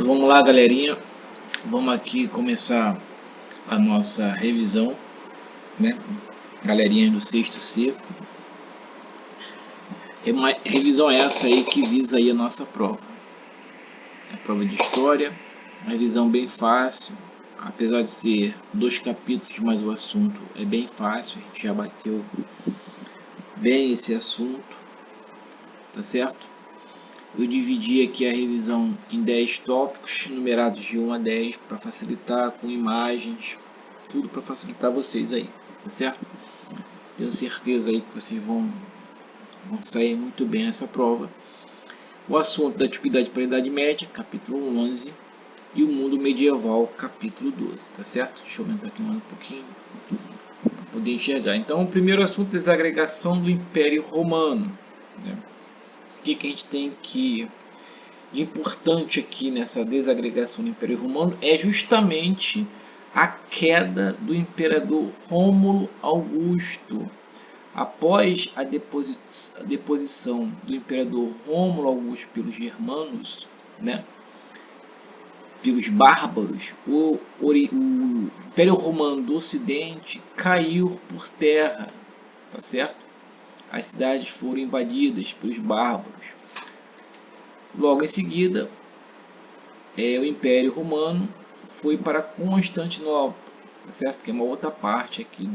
Então vamos lá, galerinha. Vamos aqui começar a nossa revisão, né? Galerinha do sexto C. Uma revisão essa aí que visa aí a nossa prova. A prova de história, uma revisão bem fácil. Apesar de ser 2 capítulos, mas o assunto é bem fácil. A gente já bateu bem esse assunto, tá certo? Eu dividi aqui a revisão em 10 tópicos, numerados de 1 a 10, para facilitar, com imagens, tudo para facilitar vocês aí, tá certo? Tenho certeza aí que vocês vão sair muito bem nessa prova. O assunto da Antiguidade para a Idade Média, capítulo 11, e o mundo medieval, capítulo 12, tá certo? Deixa eu aumentar aqui um pouquinho para poder enxergar. Então, o primeiro assunto é a desagregação do Império Romano, né? O que a gente tem que de importante aqui nessa desagregação do Império Romano é justamente a queda do imperador Rômulo Augusto. Após a deposição do imperador Rômulo Augusto pelos germanos, né, pelos bárbaros, o Império Romano do Ocidente caiu por terra, tá certo? As cidades foram invadidas pelos bárbaros. Logo em seguida, o Império Romano foi para Constantinopla, tá certo? Que é uma outra parte aqui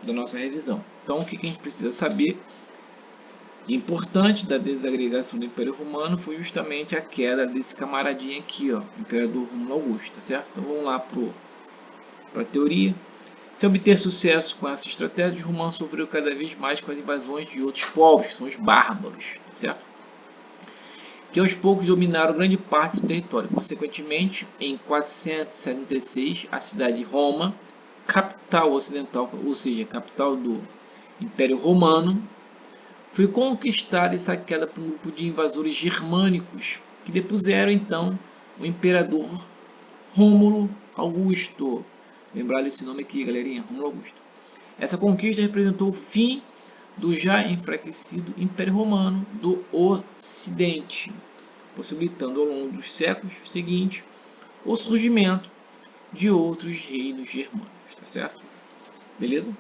da nossa revisão. Então, o que a gente precisa saber, importante da desagregação do Império Romano, foi justamente a queda desse camaradinho aqui, ó, Imperador Rômulo Augusto, tá certo? Então, vamos lá para a teoria. Se obter sucesso com essa estratégia, os romanos sofreram cada vez mais com as invasões de outros povos, que são os bárbaros, tá certo? Que aos poucos dominaram grande parte do seu território. Consequentemente, em 476, a cidade de Roma, capital ocidental, ou seja, capital do Império Romano, foi conquistada e saqueada por um grupo de invasores germânicos, que depuseram então o imperador Rômulo Augusto. Lembrar desse nome aqui, galerinha, Rômulo Augusto. Essa conquista representou o fim do já enfraquecido Império Romano do Ocidente, possibilitando ao longo dos séculos seguintes o surgimento de outros reinos germânicos, tá certo? Beleza?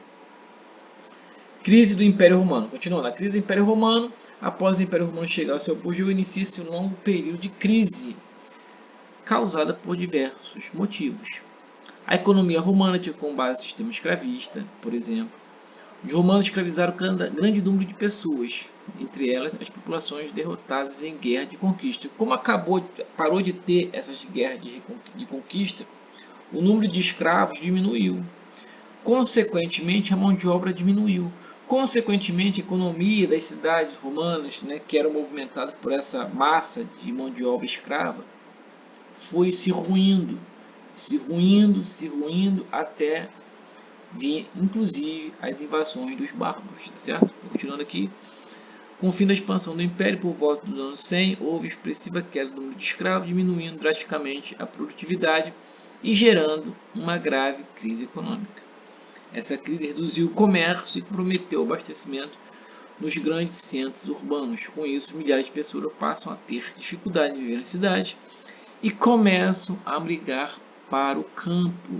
Crise do Império Romano. Continuando, a crise do Império Romano. Após o Império Romano chegar ao seu apogeu, inicia-se um longo período de crise, causada por diversos motivos. A economia romana tinha como base o sistema escravista, por exemplo. Os romanos escravizaram grande número de pessoas, entre elas as populações derrotadas em guerra de conquista. Como parou de ter essas guerras de conquista, o número de escravos diminuiu. Consequentemente, a mão de obra diminuiu. Consequentemente, a economia das cidades romanas, né, que eram movimentadas por essa massa de mão de obra escrava, foi se ruindo, até vir, inclusive, as invasões dos bárbaros, tá certo? Continuando aqui, com o fim da expansão do Império, por volta dos anos 100, houve expressiva queda do número de escravos, diminuindo drasticamente a produtividade e gerando uma grave crise econômica. Essa crise reduziu o comércio e comprometeu o abastecimento nos grandes centros urbanos. Com isso, milhares de pessoas passam a ter dificuldade de viver na cidade e começam a migrar para o campo,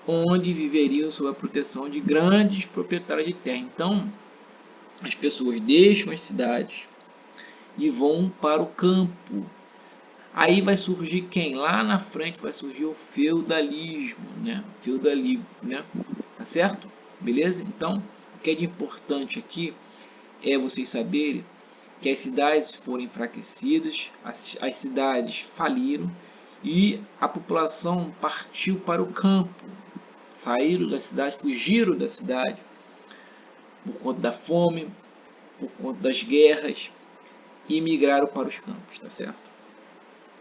onde viveriam sob a proteção de grandes proprietários de terra. Então, as pessoas deixam as cidades e vão para o campo. Aí vai surgir quem? Lá na frente vai surgir o feudalismo, né? Tá certo? Beleza? Então, o que é de importante aqui é vocês saberem que as cidades foram enfraquecidas, as cidades faliram e a população partiu para o campo. Saíram da cidade, fugiram da cidade por conta da fome, por conta das guerras e migraram para os campos, tá certo?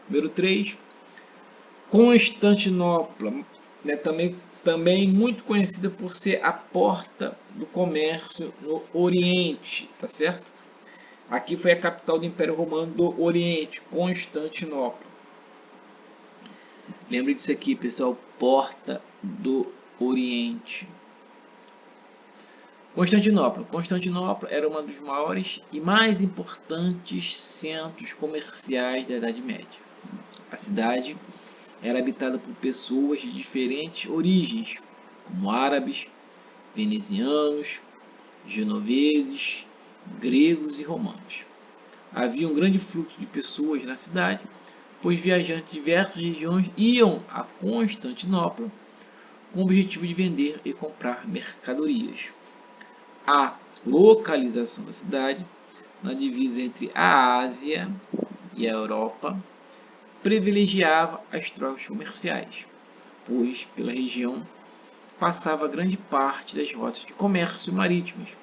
Número 3, Constantinopla, né, também muito conhecida por ser a porta do comércio no Oriente, tá certo? Aqui foi a capital do Império Romano do Oriente, Constantinopla. Lembre disso aqui, pessoal, porta do Oriente. Constantinopla era um dos maiores e mais importantes centros comerciais da Idade Média. A cidade era habitada por pessoas de diferentes origens, como árabes, venezianos, genoveses, gregos e romanos. Havia um grande fluxo de pessoas na cidade, pois viajantes de diversas regiões iam a Constantinopla com o objetivo de vender e comprar mercadorias. A localização da cidade, na divisa entre a Ásia e a Europa, privilegiava as trocas comerciais, pois pela região passava grande parte das rotas de comércio marítimas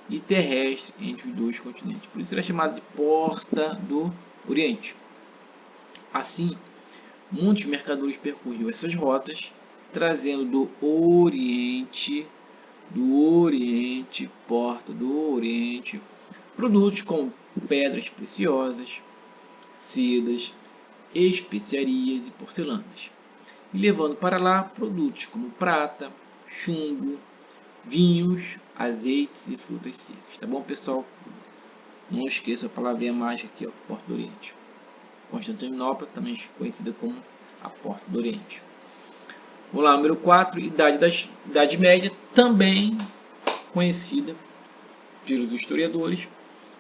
e terrestres entre os dois continentes. Por isso era chamada de Porta do Oriente. Assim, muitos mercadores percorriam essas rotas, trazendo do Oriente, Porta do Oriente, produtos como pedras preciosas, sedas, especiarias e porcelanas, e levando para lá produtos como prata, chumbo, vinhos, azeites e frutas secas. Tá bom, pessoal? Não esqueça a palavrinha mágica aqui, ó, Porta do Oriente. Constantinopla, também conhecida como a Porta do Oriente. Vamos lá, número 4, Idade Média, também conhecida pelos historiadores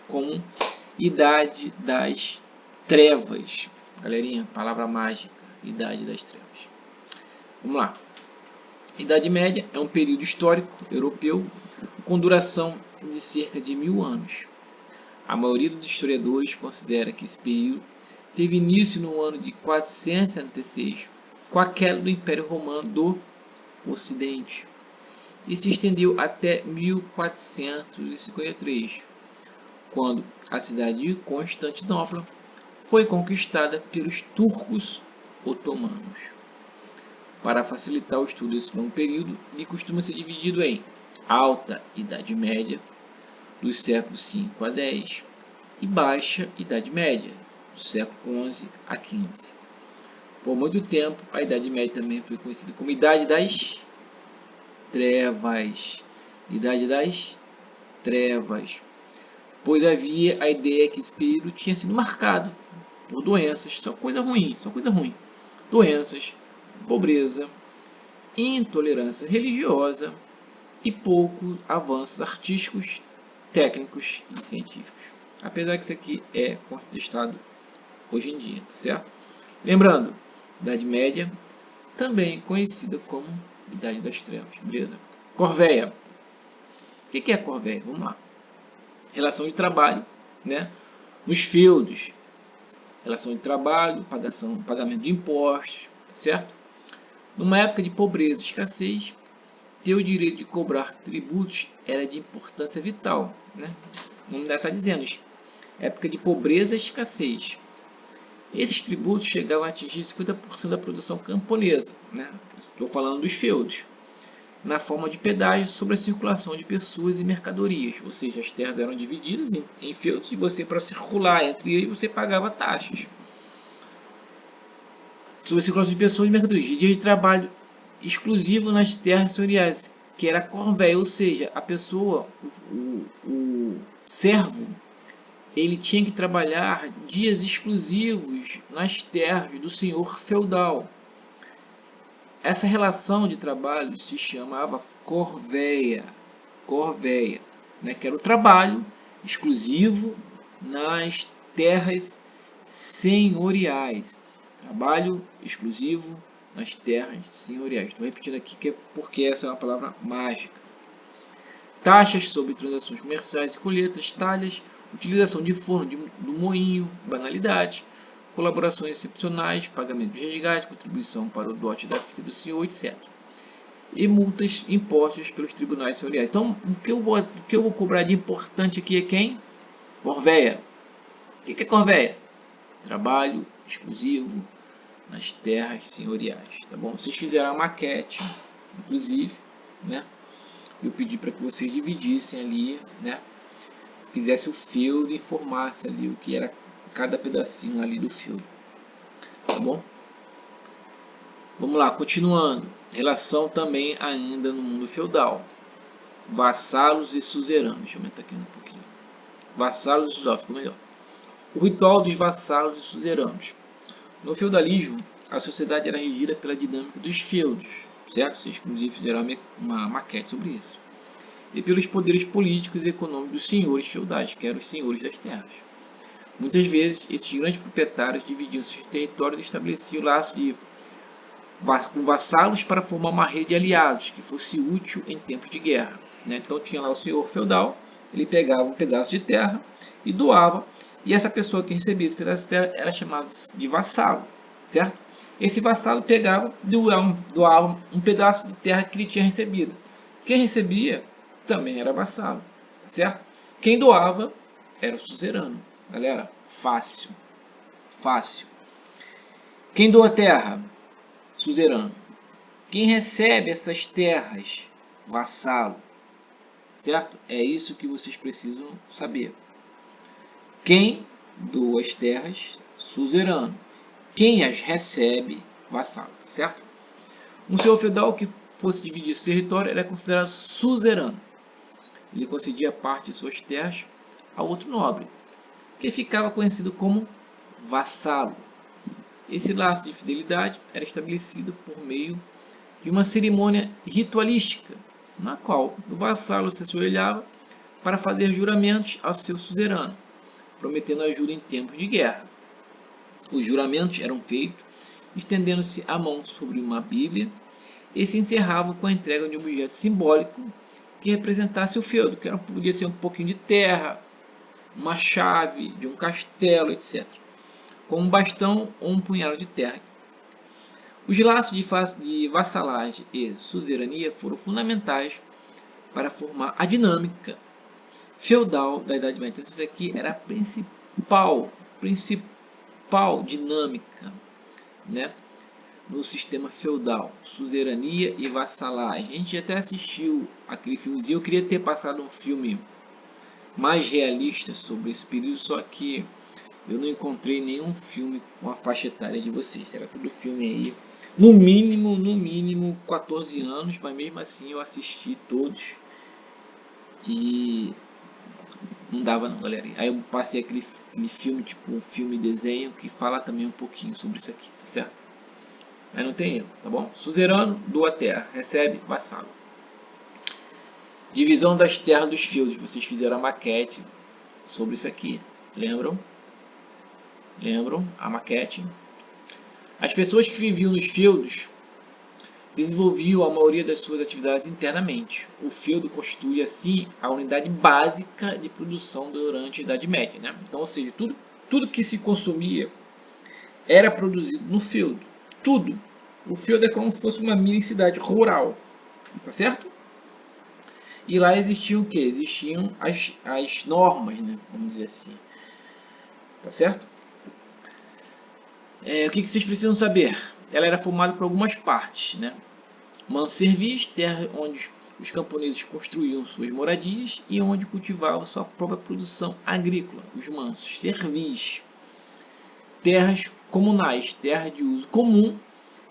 como Idade das Trevas. Galerinha, palavra mágica, Idade das Trevas. Vamos lá. Idade Média é um período histórico europeu com duração de cerca de 1000 anos. A maioria dos historiadores considera que esse período teve início no ano de 466, com a queda do Império Romano do Ocidente, e se estendeu até 1453, quando a cidade de Constantinopla foi conquistada pelos turcos otomanos. Para facilitar o estudo desse longo período, ele costuma ser dividido em Alta Idade Média, dos séculos 5 a 10, e Baixa Idade Média, do século 11 a 15. Por muito tempo, a Idade Média também foi conhecida como Idade das Trevas. Idade das Trevas, pois havia a ideia que esse período tinha sido marcado por doenças, só coisa ruim, doenças, pobreza, intolerância religiosa e poucos avanços artísticos, técnicos e científicos. Apesar que isso aqui é contestado hoje em dia, tá certo? Lembrando, Idade Média, também conhecida como Idade das Trevas, beleza? Corvéia. O que é a corvéia? Vamos lá. Relação de trabalho, né? Nos feudos. Relação de trabalho, pagamento de impostos, certo? Numa época de pobreza e escassez, ter o direito de cobrar tributos era de importância vital, né? O nome está dizendo, época de pobreza e escassez. Esses tributos chegavam a atingir 50% da produção camponesa, né? Estou falando dos feudos, na forma de pedágio sobre a circulação de pessoas e mercadorias, ou seja, as terras eram divididas em feudos e você, para circular entre eles, você pagava taxas sobre a circulação de pessoas e mercadorias. Dia de trabalho exclusivo nas terras senhoriais, que era a corvéia, ou seja, a pessoa, o servo, ele tinha que trabalhar dias exclusivos nas terras do senhor feudal. Essa relação de trabalho se chamava corvéia, né, que era o trabalho exclusivo nas terras senhoriais. Trabalho exclusivo nas terras senhoriais. Estou repetindo aqui porque essa é uma palavra mágica. Taxas sobre transações comerciais e colheitas, talhas, utilização de forno do moinho, banalidade, colaborações excepcionais, pagamento de resgate, contribuição para o dote da filha do senhor, etc. E multas impostas pelos tribunais senhoriais. Então, o que eu vou cobrar de importante aqui é quem? Corvéia. O que é corvéia? Trabalho exclusivo nas terras senhoriais. Tá bom? Vocês fizeram a maquete, inclusive, né? Eu pedi para que vocês dividissem ali, né? Fizesse o feudo e informasse ali o que era cada pedacinho ali do feudo, tá bom? Vamos lá, continuando. Relação também ainda no mundo feudal. Vassalos e suzeranos. Deixa eu aumentar aqui um pouquinho. Vassalos e suzeranos, ficou melhor. O ritual dos vassalos e suzeranos. No feudalismo, a sociedade era regida pela dinâmica dos feudos, certo? Vocês, inclusive, fizeram uma maquete sobre isso. E pelos poderes políticos e econômicos dos senhores feudais, que eram os senhores das terras. Muitas vezes, esses grandes proprietários dividiam seus territórios e estabeleciam laços com vassalos para formar uma rede de aliados que fosse útil em tempos de guerra. Então tinha lá o senhor feudal, ele pegava um pedaço de terra e doava, e essa pessoa que recebia esse pedaço de terra era chamada de vassalo, certo? Esse vassalo pegava e doava um pedaço de terra que ele tinha recebido. Quem recebia também era vassalo, certo? Quem doava era o suzerano. Galera, fácil, fácil. Quem doa terra? Suzerano. Quem recebe essas terras? Vassalo. Certo? É isso que vocês precisam saber. Quem doa as terras? Suzerano. Quem as recebe? Vassalo. Certo? Um senhor feudal que fosse dividir seu território era considerado suzerano. Ele concedia parte de suas terras a outro nobre, que ficava conhecido como vassalo. Esse laço de fidelidade era estabelecido por meio de uma cerimônia ritualística, na qual o vassalo se ajoelhava para fazer juramentos ao seu suzerano, prometendo ajuda em tempos de guerra. Os juramentos eram feitos estendendo-se a mão sobre uma Bíblia e se encerravam com a entrega de um objeto simbólico que representasse o feudo, que podia ser um pouquinho de terra, uma chave de um castelo, etc., com um bastão ou um punhado de terra. Os laços de vassalagem e suzerania foram fundamentais para formar a dinâmica feudal da Idade Média. Então, isso aqui era a principal dinâmica, né, no sistema feudal, suzerania e vassalagem. A gente até assistiu aquele filmezinho, eu queria ter passado um filme mais realista sobre esse período, só que eu não encontrei nenhum filme com a faixa etária de vocês. Era tudo filme aí, no mínimo 14 anos, mas mesmo assim eu assisti todos e não dava não, galera. Aí eu passei aquele filme, tipo um filme desenho, que fala também um pouquinho sobre isso aqui, tá certo? Aí não tem erro, tá bom? Suzerano, doa terra, recebe, vassalo. Divisão das terras dos feudos, vocês fizeram a maquete sobre isso aqui, lembram? Lembram a maquete? As pessoas que viviam nos feudos desenvolviam a maioria das suas atividades internamente. O feudo constitui, assim, a unidade básica de produção durante a Idade Média, né? Então, ou seja, tudo que se consumia era produzido no feudo. Tudo. O feudo é como se fosse uma mini cidade rural, tá certo? E lá existiam o quê? Existiam as normas, né? Vamos dizer assim. Tá certo? O que vocês precisam saber? Ela era formada por algumas partes, né? Manservis, terra onde os camponeses construíam suas moradias e onde cultivavam sua própria produção agrícola, os mansos. Servis, terras comunais, terras de uso comum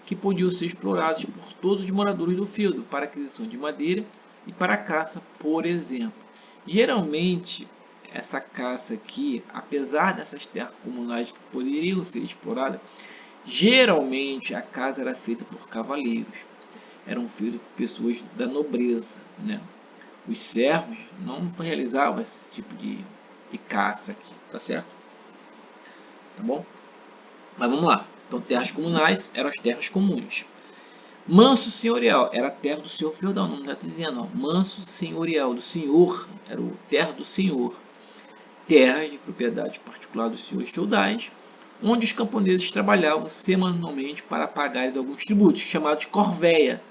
que podiam ser exploradas por todos os moradores do feudo para aquisição de madeira e para caça, por exemplo. Geralmente, essa caça aqui, apesar dessas terras comunais que poderiam ser exploradas, geralmente a caça era feita por cavaleiros. Eram feitos por pessoas da nobreza, né? Os servos não realizavam esse tipo de caça aqui, tá certo? Tá bom? Mas vamos lá. Então, terras comunais eram as terras comuns. Manso senhorial era a terra do senhor feudal, não está dizendo, ó. Manso senhorial, do senhor, era o terra do senhor. Terras de propriedade particular dos senhores feudais, onde os camponeses trabalhavam semanalmente para pagar alguns tributos, chamados corvéia.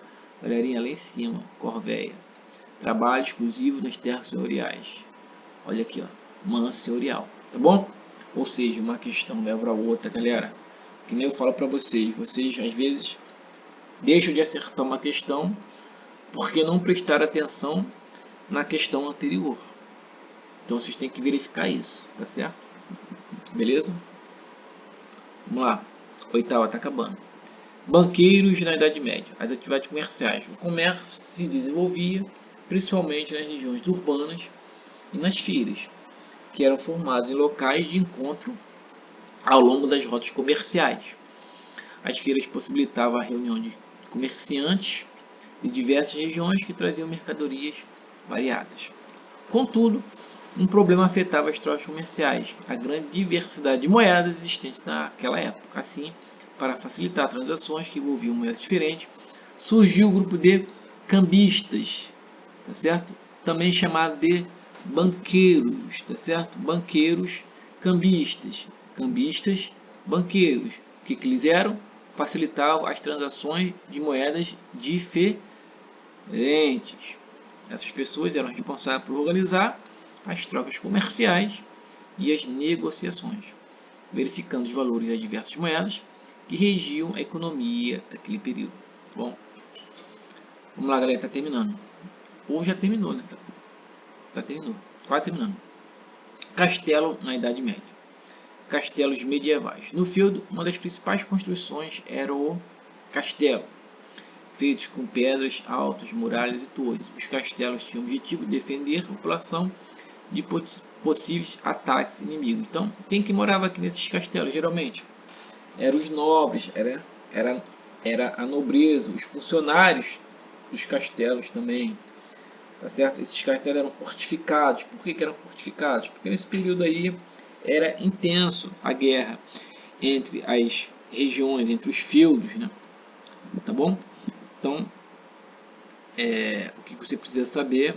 Galerinha, lá em cima, corvéia. Trabalho exclusivo nas terras senhoriais. Olha aqui, ó, manso senhorial, tá bom? Ou seja, uma questão leva a outra, galera. Que nem eu falo para vocês às vezes deixam de acertar uma questão porque não prestaram atenção na questão anterior. Então vocês têm que verificar isso, tá certo? Beleza? Vamos lá. Oitava tá acabando. Banqueiros na Idade Média. As atividades comerciais. O comércio se desenvolvia principalmente nas regiões urbanas e nas feiras, que eram formadas em locais de encontro ao longo das rotas comerciais. As feiras possibilitavam a reunião de comerciantes de diversas regiões que traziam mercadorias variadas. Contudo, um problema afetava as trocas comerciais, a grande diversidade de moedas existentes naquela época. Assim, para facilitar transações que envolviam moedas diferentes, surgiu o grupo de cambistas, tá certo? Também chamado de banqueiros, tá certo? Banqueiros, cambistas, cambistas, banqueiros. O que eles eram? Facilitavam as transações de moedas diferentes. Essas pessoas eram responsáveis por organizar as trocas comerciais e as negociações, verificando os valores das diversas moedas que regiam a economia daquele período. Bom, vamos lá, galera, tá terminando. Ou já terminou, né? Tá terminando, quase terminando. Castelo na Idade Média. Castelos medievais. No feudo, uma das principais construções era o castelo, feitos com pedras altas, muralhas e torres. Os castelos tinham o objetivo de defender a população de possíveis ataques inimigos. Então, quem que morava aqui nesses castelos, geralmente? Eram os nobres, era a nobreza, os funcionários dos castelos também, tá certo? Esses castelos eram fortificados. Por que eram fortificados? Porque nesse período aí era intenso a guerra entre as regiões, entre os feudos, né? Tá bom? Então, o que você precisa saber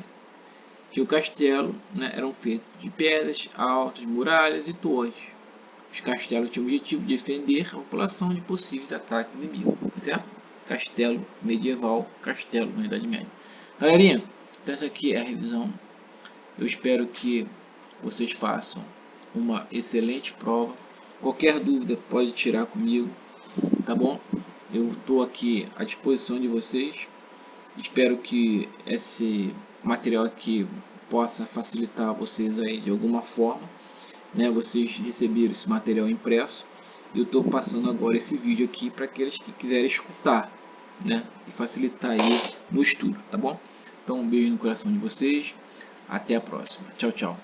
que o castelo, né, eram feitos de pedras altas, muralhas e torres. Os castelos tinham o objetivo de defender a população de possíveis ataques inimigos, tá certo? Castelo medieval, castelo na Idade Média. Galerinha, então essa aqui é a revisão. Eu espero que vocês façam uma excelente prova. Qualquer dúvida pode tirar comigo, tá bom? Eu estou aqui à disposição de vocês. Espero que esse material aqui possa facilitar vocês aí de alguma forma, né? Vocês receberam esse material impresso e eu estou passando agora esse vídeo aqui para aqueles que quiserem escutar, né? E facilitar aí no estudo, tá bom? Então um beijo no coração de vocês, até a próxima, tchau, tchau.